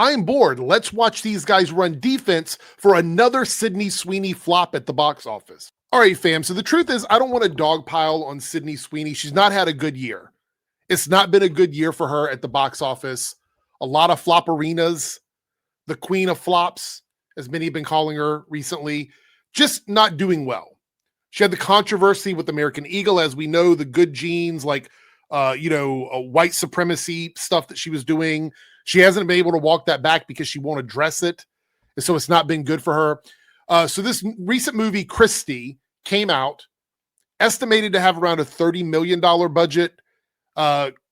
I'm bored. Let's watch these guys run defense for another Sydney Sweeney flop at the box office. All right, fam. So the truth is, I don't want to dogpile on Sydney Sweeney. She's not had a good year. It's not been a good year for her at the box office. A lot of flopperinas, the queen of flops, as many have been calling her recently, just not doing well. She had the controversy with American Eagle, as we know, the good genes, like, white supremacy stuff that she was doing. She hasn't been able to walk that back because she won't address it. And so it's not been good for her. So this recent movie, Christy, came out, estimated to have around a $30 million budget.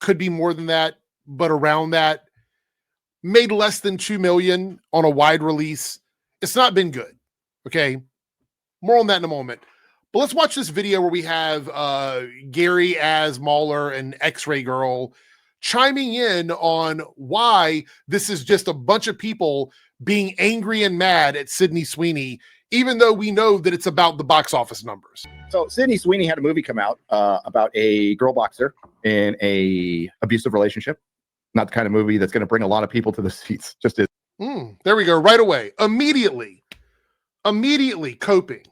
Could be more than that, but around that. Made less than $2 million on a wide release. It's not been good. Okay. More on that in a moment. But let's watch this video where we have Gary as Mauler and X-Ray Girl chiming in on why this is just a bunch of people being angry and mad at Sydney Sweeney, even though we know that it's about the box office numbers. So Sydney Sweeney had a movie come out about a girl boxer in a abusive relationship. Not the kind of movie that's going to bring a lot of people to the seats. Just is. There we go. Right away. Immediately coping.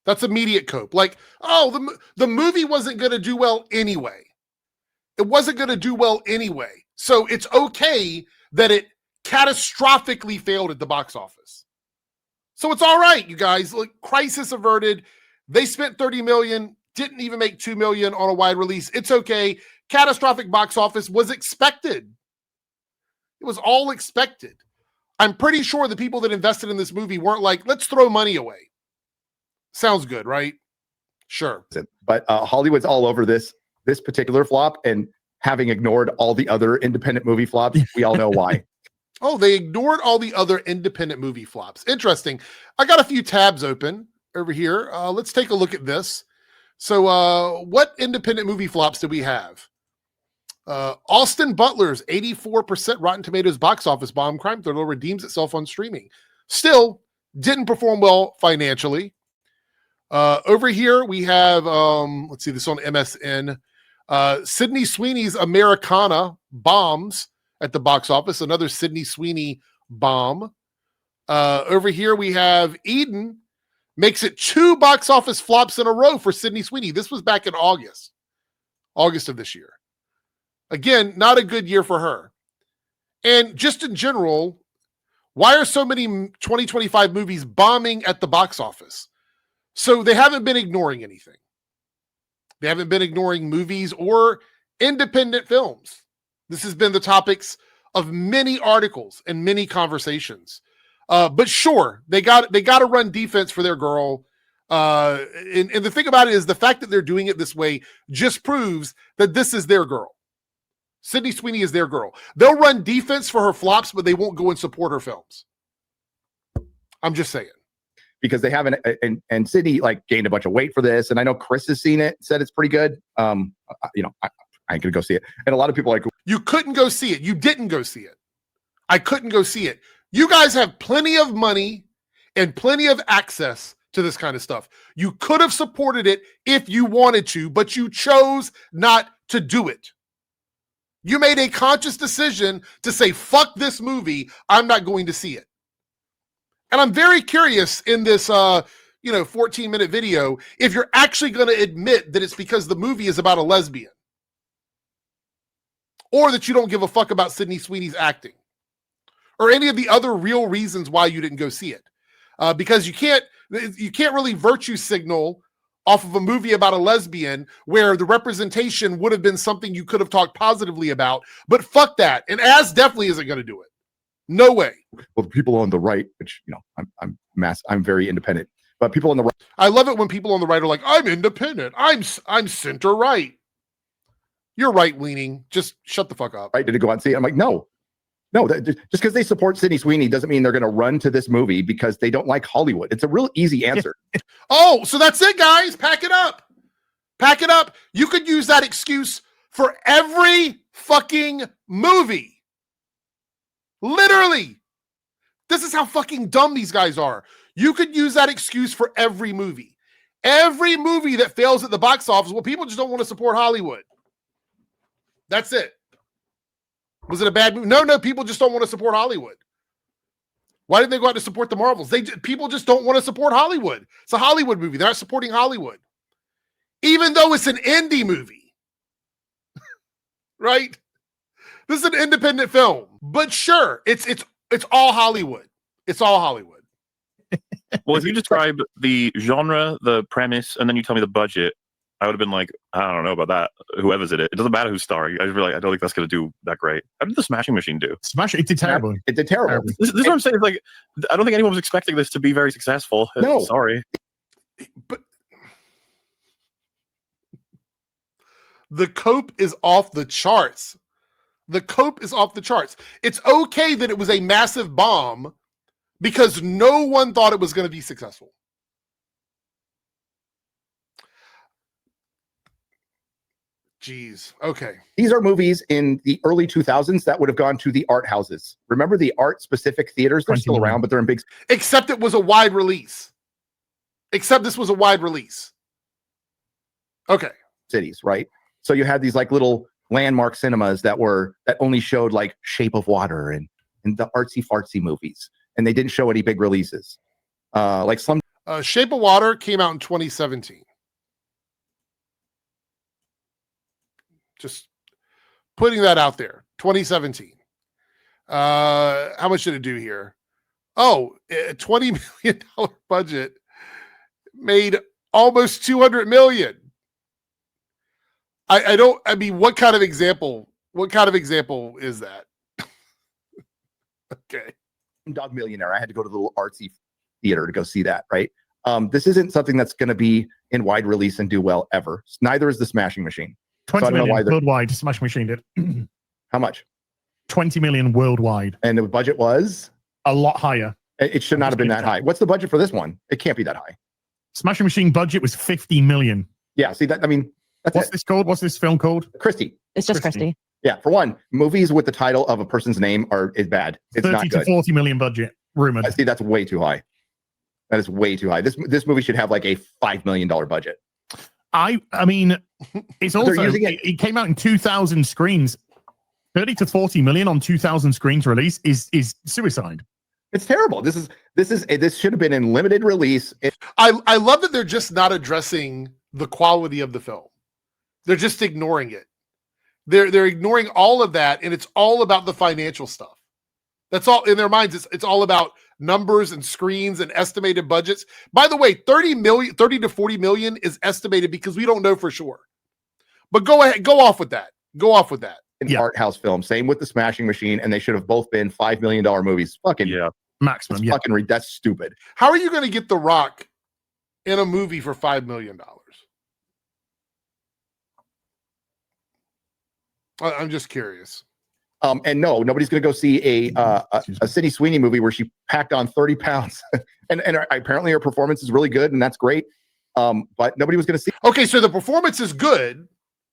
That's immediate cope. Like, oh, the movie wasn't going to do well anyway. It wasn't going to do well anyway. So it's okay that it catastrophically failed at the box office. So it's all right, you guys. Look, crisis averted. They spent $30 million, didn't even make $2 million on a wide release. It's okay. Catastrophic box office was expected. It was all expected. I'm pretty sure the people that invested in this movie weren't like, let's throw money away. Sounds good, right? Sure. But Hollywood's all over this particular flop, and having ignored all the other independent movie flops, we all know why. Oh, they ignored all the other independent movie flops. Interesting. I got a few tabs open over here. Let's take a look at this. So what independent movie flops do we have? Austin Butler's 84% Rotten Tomatoes box office bomb crime thriller redeems itself on streaming. Still didn't perform well financially. Over here we have, let's see, this on MSN. Sydney Sweeney's Americana bombs at the box office. Another Sydney Sweeney bomb. Over here we have Eden makes it 2 box office flops in a row for Sydney Sweeney. This was back in August of this year. Again, not a good year for her. And just in general, why are so many 2025 movies bombing at the box office? So they haven't been ignoring anything. They haven't been ignoring movies or independent films. This has been the topics of many articles and many conversations. But sure, they got to run defense for their girl. And the thing about it is the fact that they're doing it this way just proves that this is their girl. Sydney Sweeney is their girl. They'll run defense for her flops, but they won't go and support her films. I'm just saying. Because they haven't, and Sydney like gained a bunch of weight for this, and I know Chris has seen it, said it's pretty good. I ain't gonna go see it, and a lot of people are like, you couldn't go see it. You didn't go see it. I couldn't go see it. You guys have plenty of money and plenty of access to this kind of stuff. You could have supported it if you wanted to, but you chose not to do it. You made a conscious decision to say, fuck this movie. I'm not going to see it. And I'm very curious in this, 14-minute video, if you're actually going to admit that it's because the movie is about a lesbian, or that you don't give a fuck about Sydney Sweeney's acting, or any of the other real reasons why you didn't go see it. Because you can't really virtue signal off of a movie about a lesbian where the representation would have been something you could have talked positively about. But fuck that. And Az definitely isn't going to do it. No way. Well, the people on the right, which, I'm very independent, but people on the right. I love it when people on the right are like, I'm independent. I'm center right. You're right leaning. Just shut the fuck up. Right? Did it go out and see it? I'm like, no, just because they support Sydney Sweeney doesn't mean they're going to run to this movie because they don't like Hollywood. It's a real easy answer. Oh, so that's it, guys. Pack it up. Pack it up. You could use that excuse for every fucking movie. Literally. This is how fucking dumb these guys are. You could use that excuse for every movie. Every movie that fails at the box office, well, people just don't want to support Hollywood. That's it. Was it a bad movie? No, people just don't want to support Hollywood. Why didn't they go out to support the Marvels? People just don't want to support Hollywood. It's a Hollywood movie. They're not supporting Hollywood. Even though it's an indie movie. Right? This is an independent film. But sure, it's all Hollywood. It's all Hollywood. Well, if you describe the genre, the premise, and then you tell me the budget, I would have been like, I don't know about that. Whoever's in it. It doesn't matter who's starring. I just really, I don't think that's going to do that great. How did the Smashing Machine do? It did terrible. It did terrible. This is what I'm saying. Like, I don't think anyone was expecting this to be very successful. No. Sorry. But the cope is off the charts. The cope is off the charts. It's okay that it was a massive bomb because no one thought it was going to be successful. Jeez. Okay. These are movies in the early 2000s that would have gone to the art houses. Remember the art specific theaters? They're still around, but they're in big. Except it was a wide release. Except this was a wide release. Okay. Cities, right? So you had these like little landmark cinemas that only showed like Shape of Water and the artsy fartsy movies, and they didn't show any big releases. Like some Shape of Water came out in 2017. Just putting that out there. 2017. How much did it do here? Oh, a $20 million budget made almost 200 million. I mean, what kind of example is that? Okay. Dog Millionaire. I had to go to the little artsy theater to go see that, right? This isn't something that's going to be in wide release and do well ever. Neither is the Smashing Machine. 20 million worldwide. Smashing Machine did. How much? 20 million worldwide. And the budget was? A lot higher. It should not have been that high. What's the budget for this one? It can't be that high. Smashing Machine budget was 50 million. Yeah, see that? I mean, what's this called? What's this film called? Christy. It's just Christy. Yeah, for one, movies with the title of a person's name is bad. It's 30 not good. to 40 million budget, rumored. See, that's way too high. That is way too high. This movie should have like a $5 million budget. I mean, it's also it came out in 2,000 screens. 30 to 40 million on 2,000 screens release is suicide. It's terrible. This should have been in limited release. I love that they're just not addressing the quality of the film. They're just ignoring it. They're ignoring all of that, and it's all about the financial stuff. That's all in their minds. It's all about numbers and screens and estimated budgets. By the way, 30 to 40 million is estimated because we don't know for sure. But go ahead, go off with that. An art house film. Same with the Smashing Machine, and they should have both been $5 million movies. Fucking yeah, maximum. Yeah. Fucking that's stupid. How are you going to get The Rock in a movie for $5 million? I'm just curious. And no, nobody's going to go see a Sydney Sweeney movie where she packed on 30 pounds. and apparently her performance is really good, and that's great. But nobody was going to see. Okay, so the performance is good,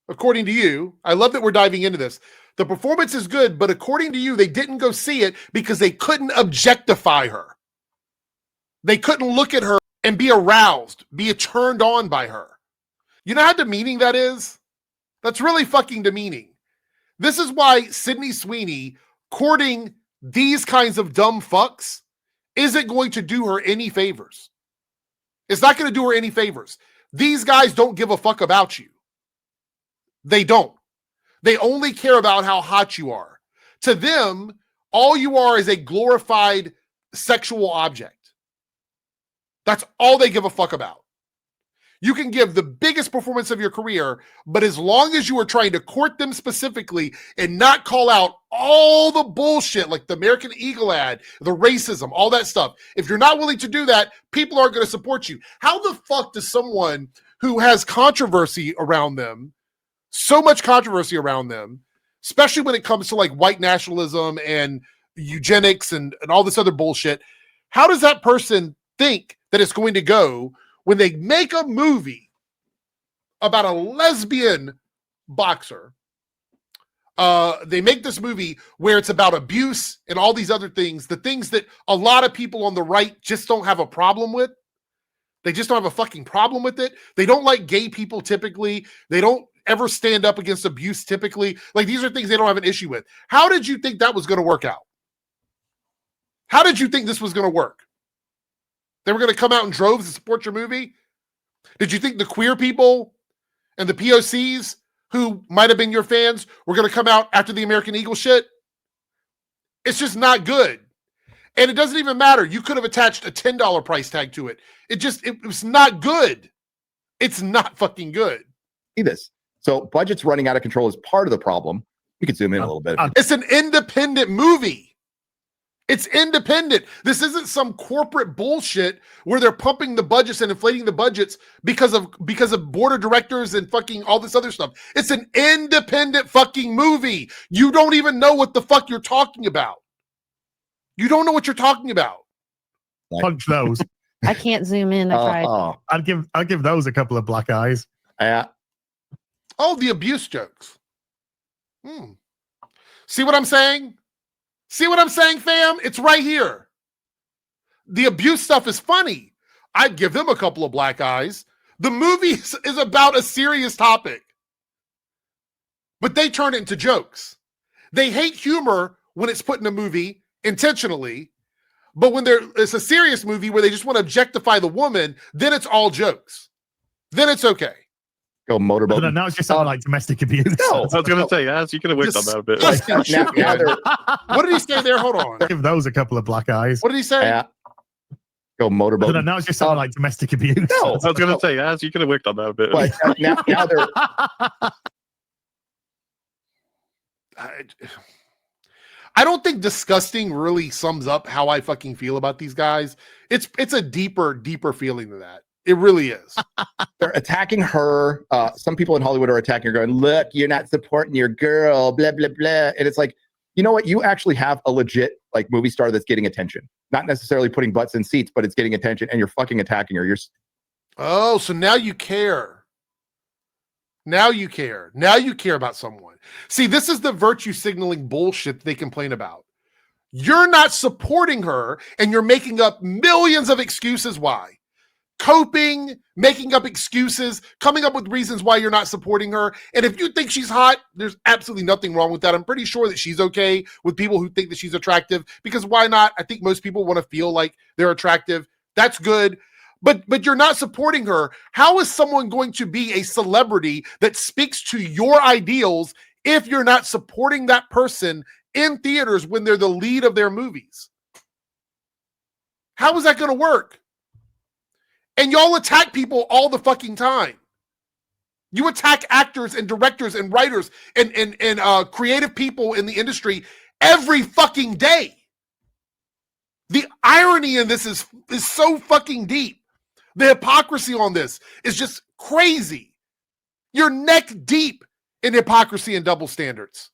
according to you. I love that we're diving into this. The performance is good, but according to you, they didn't go see it because they couldn't objectify her. They couldn't look at her and be aroused, be turned on by her. You know how demeaning that is? That's really fucking demeaning. This is why Sydney Sweeney courting these kinds of dumb fucks isn't going to do her any favors. It's not going to do her any favors. These guys don't give a fuck about you. They don't. They only care about how hot you are. To them, all you are is a glorified sexual object. That's all they give a fuck about. You can give the biggest performance of your career, but as long as you are trying to court them specifically and not call out all the bullshit like the American Eagle ad, the racism, all that stuff, if you're not willing to do that, people aren't going to support you. How the fuck does someone who has controversy around them, so much controversy around them, especially when it comes to like white nationalism and eugenics and all this other bullshit, how does that person think that it's going to go when they make a movie about a lesbian boxer? They make this movie where it's about abuse and all these other things, the things that a lot of people on the right just don't have a problem with. They just don't have a fucking problem with it. They don't like gay people typically. They don't ever stand up against abuse typically. Like, these are things they don't have an issue with. How did you think that was going to work out? How did you think this was going to work? They were going to come out in droves to support your movie? Did you think the queer people and the POCs who might have been your fans were going to come out after the American Eagle shit? It's just not good. And it doesn't even matter. You could have attached a $10 price tag to it. It was not good. It's not fucking good. See this. So budget's running out of control is part of the problem. You could zoom in a little bit. It's an independent movie. It's independent. This isn't some corporate bullshit where they're pumping the budgets and inflating the budgets because of board of directors and fucking all this other stuff. It's an independent fucking movie. You don't even know what the fuck you're talking about. You don't know what you're talking about. Punch those. I can't zoom in. I tried. I'd give those a couple of black eyes. Oh, the abuse jokes. See what I'm saying? See what I'm saying, fam? It's right here. The abuse stuff is funny. I'd give them a couple of black eyes. The movie is about a serious topic, but they turn it into jokes. They hate humor when it's put in a movie intentionally, but when it's a serious movie where they just want to objectify the woman, then it's all jokes. Then it's okay. Go motorboat. Now it's just something like domestic abuse. No, I was going to say, yes, you could have worked on that a bit. What did he say there? Hold on. Give those a couple of black eyes. What did he say? Go motorboat. Now it's just something like domestic abuse. No, I was going to say, yes, you could have worked on that a bit. But now they're. I don't think disgusting really sums up how I fucking feel about these guys. It's a deeper feeling than that. It really is. They're attacking her. Some people in Hollywood are attacking her, going, "Look, you're not supporting your girl." Blah blah blah. And it's like, you know what? You actually have a legit like movie star that's getting attention. Not necessarily putting butts in seats, but it's getting attention, and you're fucking attacking her. Oh, so now you care. Now you care. Now you care about someone. See, this is the virtue signaling bullshit they complain about. You're not supporting her, and you're making up millions of excuses why. Coping, making up excuses, coming up with reasons why you're not supporting her. And if you think she's hot, there's absolutely nothing wrong with that. I'm pretty sure that she's okay with people who think that she's attractive, because why not? I think most people want to feel like they're attractive. That's good. But you're not supporting her. How is someone going to be a celebrity that speaks to your ideals if you're not supporting that person in theaters when they're the lead of their movies? How is that going to work? And y'all attack people all the fucking time. You attack actors and directors and writers and creative people in the industry every fucking day. The irony in this is so fucking deep. The hypocrisy on this is just crazy. You're neck deep in hypocrisy and double standards,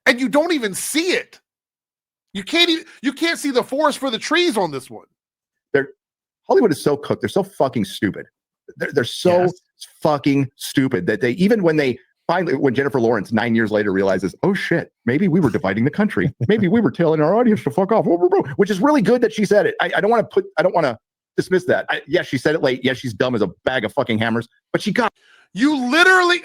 and you don't even see it. You can't see the forest for the trees on this one. Hollywood is so cooked. They're so fucking stupid. They're so fucking stupid that they, even when Jennifer Lawrence 9 years later realizes, oh shit, maybe we were dividing the country. Maybe we were telling our audience to fuck off, which is really good that she said it. I don't want to dismiss that. Yes, she said it late. Yes, she's dumb as a bag of fucking hammers, but she got. You literally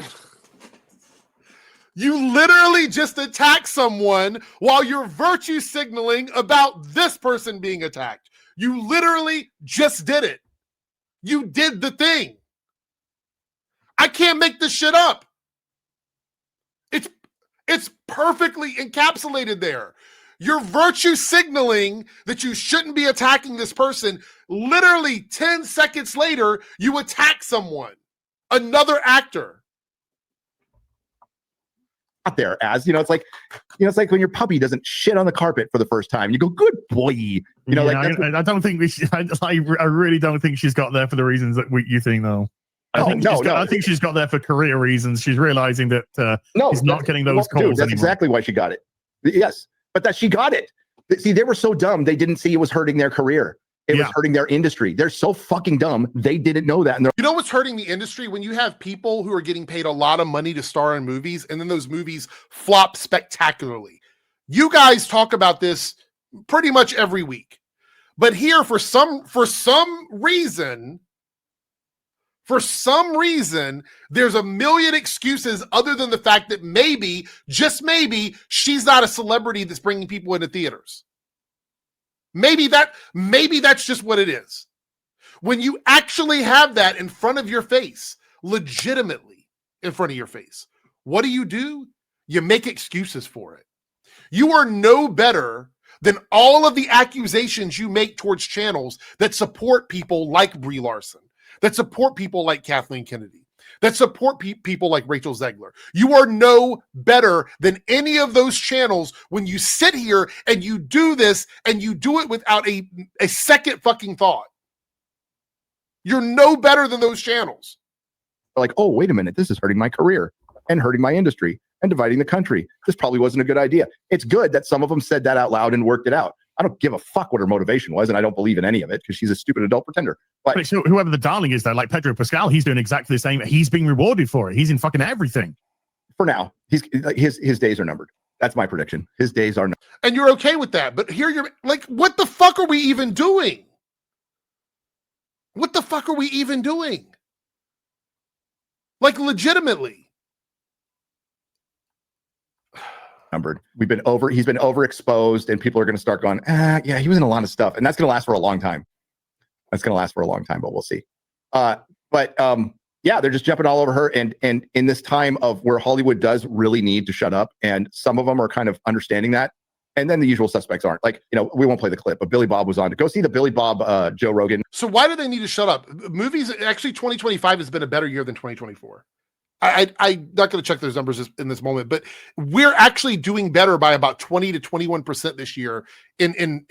just attack someone while you're virtue signaling about this person being attacked. You literally just did it. You did the thing. I can't make this shit up. It's perfectly encapsulated there. You're virtue signaling that you shouldn't be attacking this person. Literally 10 seconds later, you attack someone, another actor. Out there, it's like when your puppy doesn't shit on the carpet for the first time. You go, good boy. I don't think I really don't think she's got there for the reasons that you think, though. I think she's got there for career reasons. She's realizing that she's not getting those calls. Dude, that's anymore. exactly why she got it. Yes, but that she got it. See, they were so dumb they didn't see it was hurting their career. It was hurting their industry. They're so fucking dumb. They didn't know that. And you know what's hurting the industry? When you have people who are getting paid a lot of money to star in movies, and then those movies flop spectacularly. You guys talk about this pretty much every week. But here, for some reason, there's a million excuses other than the fact that maybe, just maybe, she's not a celebrity that's bringing people into theaters. Maybe that's just what it is. When you actually have that in front of your face, legitimately in front of your face, what do? You make excuses for it. You are no better than all of the accusations you make towards channels that support people like Brie Larson, that support people like Kathleen Kennedy, that support people like Rachel Zegler. You are no better than any of those channels when you sit here and you do this and you do it without a second fucking thought. You're no better than those channels. Like, oh, wait a minute, this is hurting my career and hurting my industry and dividing the country. This probably wasn't a good idea. It's good that some of them said that out loud and worked it out. I don't give a fuck what her motivation was, and I don't believe in any of it because she's a stupid adult pretender. But so whoever the darling is, though, like Pedro Pascal, he's doing exactly the same. He's being rewarded for it. He's in fucking everything. For now, his days are numbered. That's my prediction. His days are numbered. And you're okay with that. But here you're like, what the fuck are we even doing? What the fuck are we even doing? Like, legitimately. Numbered. He's been overexposed, and people are going to start going, yeah, he was in a lot of stuff, and that's going to last for a long time. But we'll see. Yeah, they're just jumping all over her, and in this time of where Hollywood does really need to shut up, and some of them are kind of understanding that, and then the usual suspects aren't. Like, we won't play the clip, but Billy Bob was on to go see the Billy Bob Joe Rogan. So why do they need to shut up? Movies, actually, 2025 has been a better year than 2024. I'm not going to check those numbers in this moment, but we're actually doing better by about 20 to 21% this year in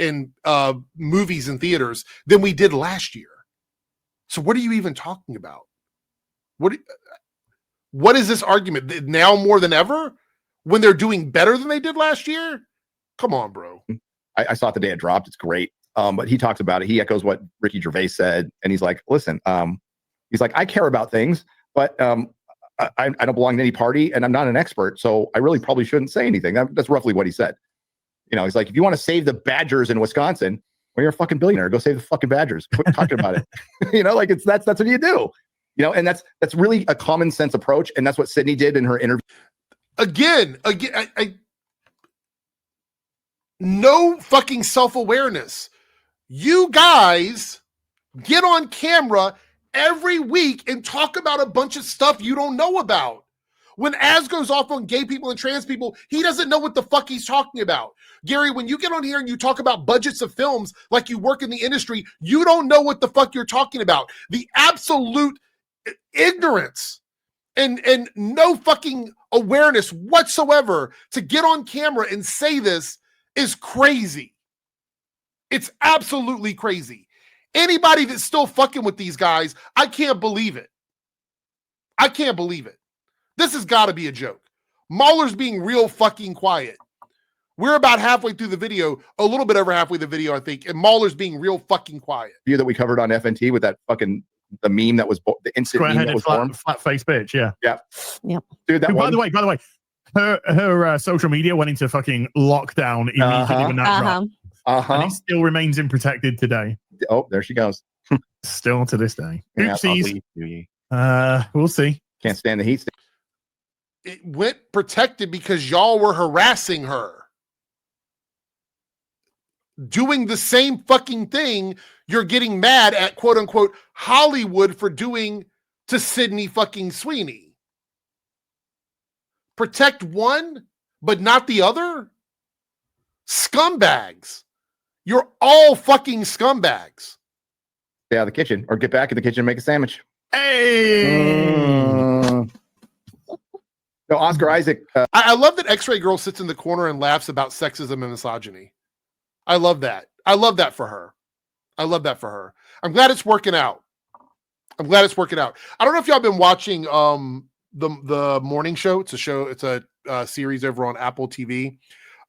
movies and theaters than we did last year. So what are you even talking about? What is this argument now more than ever when they're doing better than they did last year? Come on, bro. I saw it the day it dropped. It's great. But he talks about it. He echoes what Ricky Gervais said. And he's like, listen, he's like, I care about things, but I don't belong to any party, and I'm not an expert, so I really probably shouldn't say anything. That's roughly what he said. He's like, if you want to save the Badgers in Wisconsin, well, you're a fucking billionaire. Go save the fucking Badgers. Quit talking about it. Like that's what you do. And that's really a common sense approach, and that's what Sydney did in her interview. Again, no fucking self-awareness. You guys get on camera every week and talk about a bunch of stuff you don't know about. When Az goes off on gay people and trans people, he doesn't know what the fuck he's talking about. Gary, when you get on here and you talk about budgets of films like you work in the industry, you don't know what the fuck you're talking about. The absolute ignorance and no fucking awareness whatsoever to get on camera and say this is crazy. It's absolutely crazy. Anybody that's still fucking with these guys, I can't believe it. I can't believe it. This has got to be a joke. Mahler's being real fucking quiet. We're about halfway through the video, a little bit over halfway the video, I think, and Mahler's being real fucking quiet. View that we covered on FNT with that fucking the meme that was the instant meme that was formed. Flat face bitch, yeah. Yep. Dude, that by the way, her social media went into fucking lockdown immediately when that dropped. And it still remains unprotected today. Oh, there she goes. Still to this day. Oopsies. We'll see. Can't stand the heat. It went protected because y'all were harassing her. Doing the same fucking thing you're getting mad at, quote unquote, Hollywood for doing to Sydney fucking Sweeney. Protect one, but not the other? Scumbags. You're all fucking scumbags. Stay out of the kitchen or get back in the kitchen and make a sandwich. Hey! No, Oscar Isaac. I love that X-Ray Girl sits in the corner and laughs about sexism and misogyny. I love that. I love that for her. I'm glad it's working out. I don't know if y'all been watching the morning show. It's a series over on Apple TV.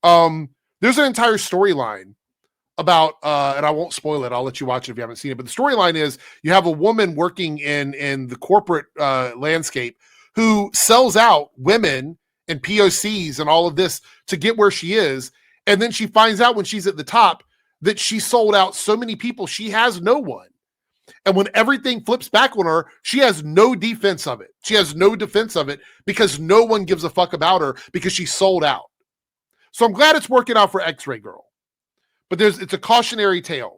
There's an entire storyline about, and I won't spoil it. I'll let you watch it if you haven't seen it. But the storyline is you have a woman working in the corporate landscape who sells out women and POCs and all of this to get where she is. And then she finds out when she's at the top that she sold out so many people, she has no one. And when everything flips back on her, she has no defense of it. Because no one gives a fuck about her because she sold out. So I'm glad it's working out for X-Ray Girl. But it's a cautionary tale.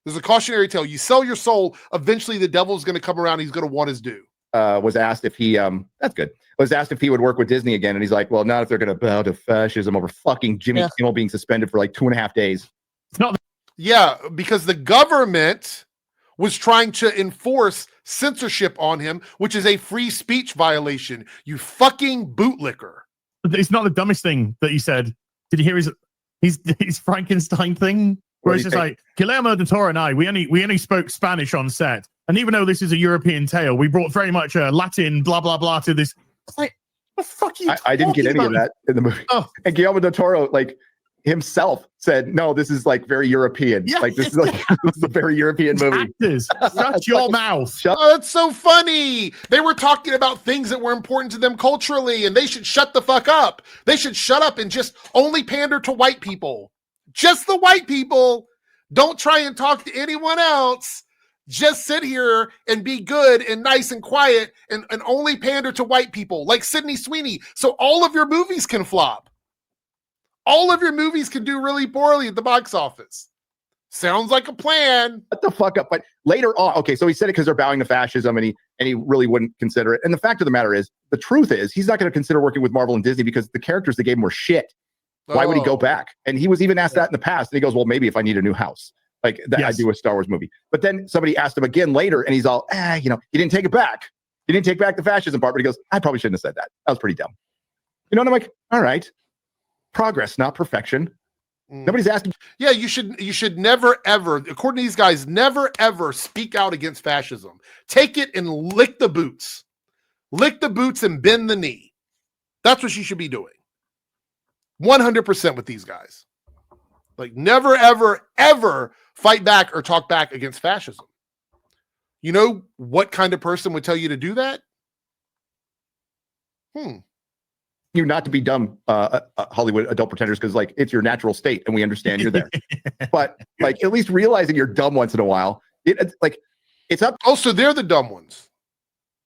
There's a cautionary tale. You sell your soul, eventually the devil's going to come around. He's going to want his due. Was asked if he, that's good. Was asked if he would work with Disney again. And he's like, well, not if they're going to bow to fascism over fucking Jimmy Kimmel being suspended for like 2.5 days. It's not. Yeah, because the government was trying to enforce censorship on him, which is a free speech violation. You fucking bootlicker. It's not the dumbest thing that he said. Did you hear his Frankenstein thing? Where it's just like, Guillermo del Toro and I, we only spoke Spanish on set. And even though this is a European tale, we brought very much Latin, blah, blah, blah to this. It's like, what the fuck are you I didn't get any of that in the movie. Oh. And Guillermo del Toro, like, himself said, no, this is like very European. Yeah. Like, this is a very European movie. Actors, shut your mouth. Oh, that's so funny. They were talking about things that were important to them culturally, and they should shut the fuck up. They should shut up and just only pander to white people. Just the white people. Don't try and talk to anyone else. Just sit here and be good and nice and quiet and only pander to white people like Sydney Sweeney. So all of your movies can flop. All of your movies can do really poorly at the box office. Sounds like a plan. What the fuck up? But later on, okay, so he said it because they're bowing to fascism and he really wouldn't consider it. And the fact of the matter is, the truth is, he's not going to consider working with Marvel and Disney because the characters they gave him were shit. Why would he go back? And he was even asked that in the past. And he goes, well, maybe if I need a new house, like that, I'd do a Star Wars movie. But then somebody asked him again later and he's all, he didn't take it back. He didn't take back the fascism part, but he goes, I probably shouldn't have said that. That was pretty dumb. You know, and I'm like, all right, progress, not perfection. Nobody's asking. Yeah, you should never, ever, according to these guys, never, ever speak out against fascism. Take it and lick the boots. Lick the boots and bend the knee. That's what you should be doing. 100% with these guys. Like, never, ever, ever fight back or talk back against fascism. You know what kind of person would tell you to do that? You not to be dumb, Hollywood adult pretenders, because like it's your natural state and we understand you're there. But like at least realizing you're dumb once in a while, it's up. Also, they're the dumb ones.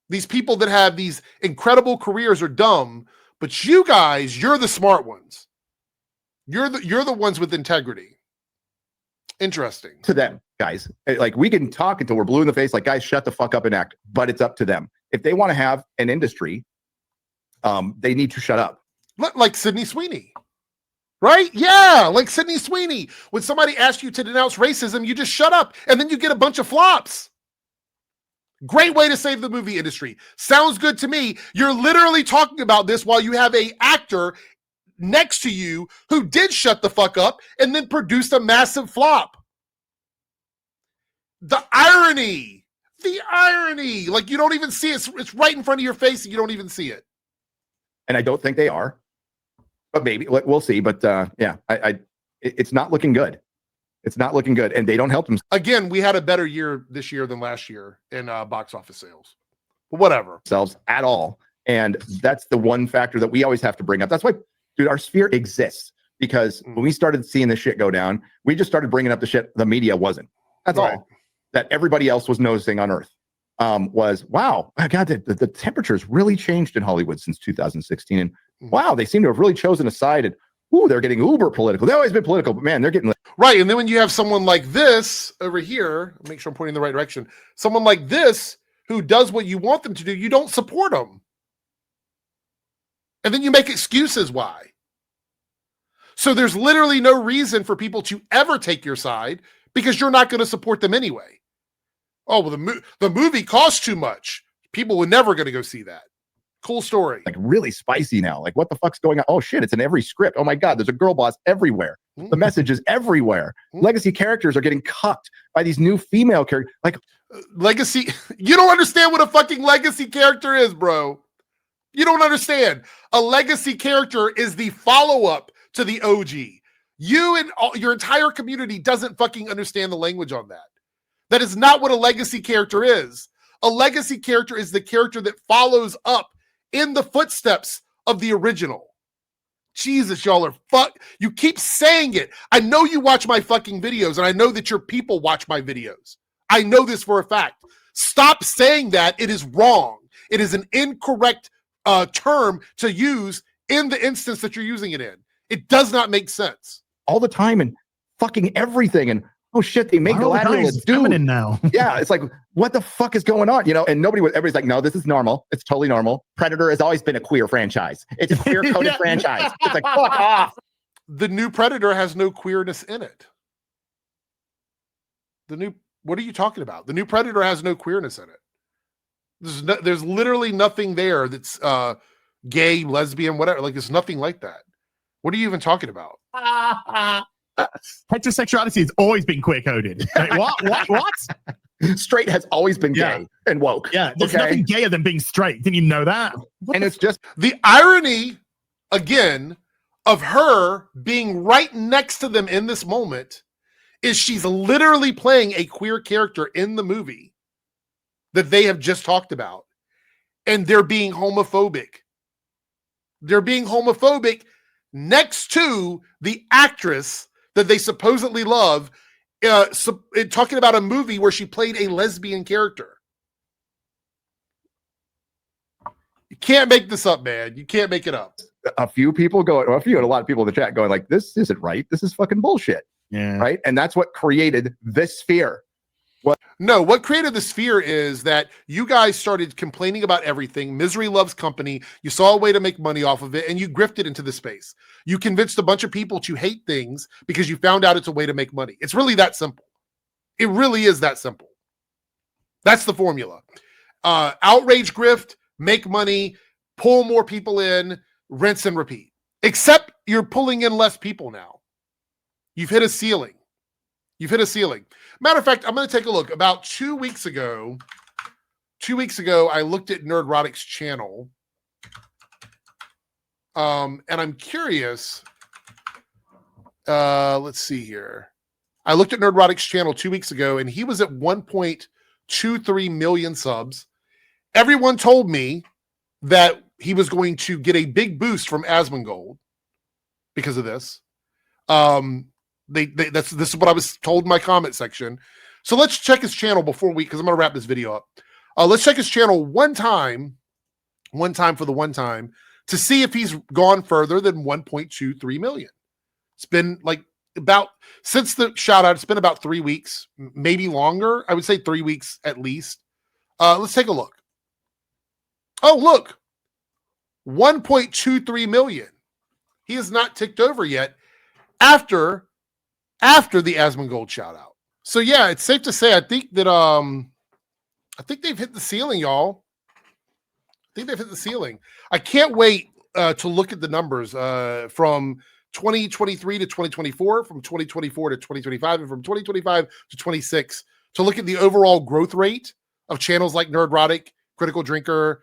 These people that have these incredible careers are dumb, but you guys, you're the smart ones. You're the ones with integrity. Interesting. To them, guys. Like we can talk until we're blue in the face, like guys, shut the fuck up and act. But it's up to them. If they want to have an industry, they need to shut up. Like Sydney Sweeney. Right? Yeah, like Sydney Sweeney. When somebody asks you to denounce racism, you just shut up and then you get a bunch of flops. Great way to save the movie industry. Sounds good to me. You're literally talking about this while you have a actor next to you who did shut the fuck up and then produced a massive flop. The irony, like you don't even see it. It's right in front of your face and you don't even see it. And I don't think they are, but maybe we'll see. But it's not looking good. It's not looking good, and they don't help them. Again, we had a better year this year than last year in box office sales, but whatever. Themselves at all, and that's the one factor that we always have to bring up. That's why, dude, our sphere exists because when we started seeing this shit go down, we just started bringing up the shit the media wasn't. That's all that everybody else was noticing on Earth. Was wow, God, the temperature's really changed in Hollywood since 2016, and wow, they seem to have really chosen a side. And they're getting uber political. They've always been political, but man, they're getting right. And then when you have someone like this over here, make sure I'm pointing in the right direction. Someone like this who does what you want them to do, you don't support them, and then you make excuses why. So there's literally no reason for people to ever take your side because you're not going to support them anyway. Oh, well, the movie costs too much. People were never going to go see that. Cool story. Like really spicy now. Like what the fuck's going on? Oh shit, it's in every script. Oh my God, there's a girl boss everywhere. The message is everywhere. Legacy characters are getting cucked by these new female characters. Like legacy, you don't understand what a fucking legacy character is, bro. You don't understand. A legacy character is the follow-up to the OG. You and your entire community doesn't fucking understand the language on that. That is not what a legacy character is. A legacy character is the character that follows up in the footsteps of the original. Jesus, y'all are you keep saying it. I know you watch my fucking videos, and I know that your people watch my videos. I know this for a fact. Stop saying that. It is wrong. It is an incorrect term to use in the instance that you're using it in. It does not make sense. All the time, and fucking everything. And oh shit, they make Galadriel a dude feminine now. Yeah, it's like, what the fuck is going on? You know, and everybody's like, no, this is normal. It's totally normal. Predator has always been a queer franchise. It's a queer coded franchise. It's like, fuck off. The new Predator has no queerness in it. What are you talking about? The new Predator has no queerness in it. There's literally nothing there that's gay, lesbian, whatever. Like, there's nothing like that. What are you even talking about? Heterosexuality has always been queer coded. Like, what? Straight has always been gay and woke. Yeah, there's nothing gayer than being straight. Didn't you know that? It's just the irony, again, of her being right next to them in this moment is she's literally playing a queer character in the movie that they have just talked about. And they're being homophobic. They're being homophobic next to the actress that they supposedly love, talking about a movie where she played a lesbian character. You can't make this up, man. You can't make it up. A lot of people in the chat going like, this isn't right. This is fucking bullshit. Yeah. Right. And that's what created this fear. What created this fear is that you guys started complaining about everything. Misery loves company. You saw a way to make money off of it, and you grifted into the space. You convinced a bunch of people to hate things because you found out it's a way to make money. It's really that simple. It really is that simple. That's the formula. Outrage, grift, make money, pull more people in, rinse and repeat. Except you're pulling in less people now. You've hit a ceiling. Matter of fact, I'm going to take a look. About 2 weeks ago, I looked at Nerdrotic's channel. And I'm curious. Let's see here. I looked at Nerdrotic's channel 2 weeks ago, and he was at 1.23 million subs. Everyone told me that he was going to get a big boost from Asmongold because of this. This is what I was told in my comment section. So let's check his channel because I'm going to wrap this video up. Let's check his channel one time to see if he's gone further than 1.23 million. It's been since the shout out, it's been about 3 weeks, maybe longer. I would say 3 weeks at least. Let's take a look. Oh, look, 1.23 million. He has not ticked over yet after the Asmongold shout out. So yeah, it's safe to say I think they've hit the ceiling, y'all. I think they've hit the ceiling. I can't wait to look at the numbers from 2023 to 2024, from 2024 to 2025, and from 2025 to 26 to look at the overall growth rate of channels like Nerdrotic, Critical Drinker,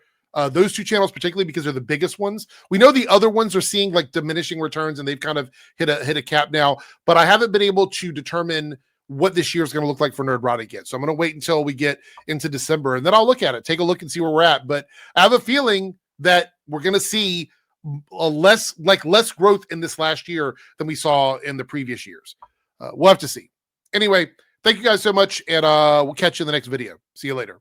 those two channels particularly because they're the biggest ones. We know the other ones are seeing like diminishing returns and they've kind of hit a cap now, but I haven't been able to determine what this year is going to look like for Nerdrotic yet. So I'm going to wait until we get into December and then I'll look at it, take a look and see where we're at. But I have a feeling that we're going to see less growth in this last year than we saw in the previous years. We'll have to see. Anyway, thank you guys so much. And we'll catch you in the next video. See you later.